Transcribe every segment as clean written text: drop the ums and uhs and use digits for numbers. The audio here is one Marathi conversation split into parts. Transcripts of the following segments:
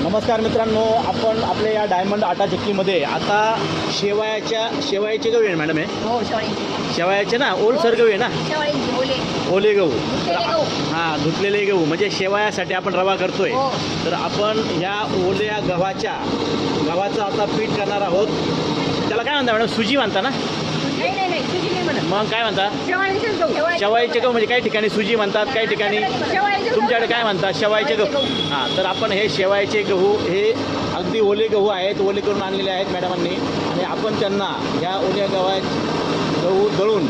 नमस्कार मित्रांनो, आपण आपल्या या डायमंड आटा चक्कीमध्ये आता शेवयाचे गहू आहे मॅडम. आहे हो, शेवाळ्यांची. शेवयाचे ना, ओलसर गहू आहे ना, शेवाळ्यांची ओले. ओले गहू. धुतलेले गहू. हां, धुतलेले गहू म्हणजे शेवयासाठी आपण रवा करतोय. हो. तर आपण ह्या ओल्या गव्हाचं आता पीठ करणार आहोत. त्याला काय म्हणता मॅडम? सुजी म्हणता ना? नाही, सुजी नाही म्हणत. मग काय म्हणता? शेवाळ्यांचेच गहू. शेवयाचे गहू म्हणजे काही ठिकाणी सुजी म्हणतात, काही ठिकाणी शेवाळ्यांचे गहू. तुमच्याकडे काय म्हणतात? शेवयाचे गहू. हां, तर आपण हे शेवयाचे गहू हे अगदी ओले गहू आहेत, ओले करून आणलेले आहेत मॅडमांनी. आणि आपण त्यांना ह्या ओल्या गहू दळून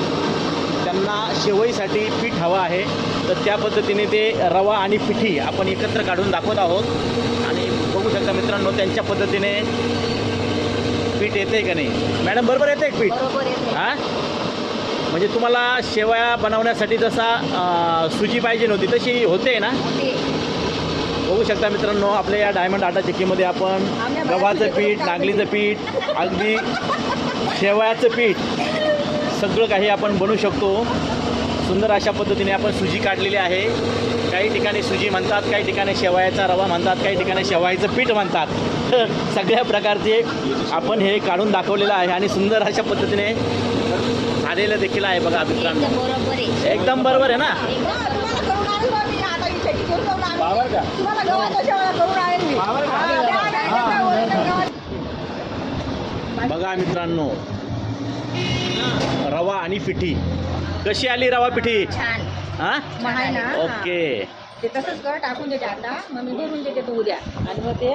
त्यांना शेवईसाठी पीठ हवं आहे. तर त्या पद्धतीने ते रवा आणि पिठी आपण एकत्र काढून दाखवत आहोत. आणि बघू शकता मित्रांनो, त्यांच्या पद्धतीने पीठ येते का नाही. मॅडम बरोबर येते एक पीठ? बरोबर येते. हां, म्हणजे तुम्हाला शेवया बनवण्यासाठी जसा सुजी पाहिजे नव्हती तशी होते ना? होते. बघू शकता मित्रांनो, आपल्या या डायमंड आटा चक्कीमध्ये आपण गव्हाचं पीठ, नागलीचं पीठ, अगदी शेवयाचं पीठ सगळं काही आपण बनवू शकतो. सुंदर अशा पद्धतीने आपण सुजी काढलेली आहे. काही ठिकाणी सुजी म्हणतात, काही ठिकाणी शेवयाचा रवा म्हणतात, काही ठिकाणी शेवयाचं पीठ म्हणतात. तर सगळ्या प्रकारचे आपण हे काढून दाखवलेलं आहे आणि सुंदर अशा पद्धतीने झालेलं देखील आहे. बघा मित्रांनो, एकदम बरोबर आहे. एकदम बरोबर आहे ना? बाबर का? बघा मित्रांनो, रवा आणि पिठी कशी आली? रवा पिठी छान. हां, आहे ना? ओके. ते तसंच कर, टाकून देते आता, मग मी भरून देते तो उद्या आणि मग ते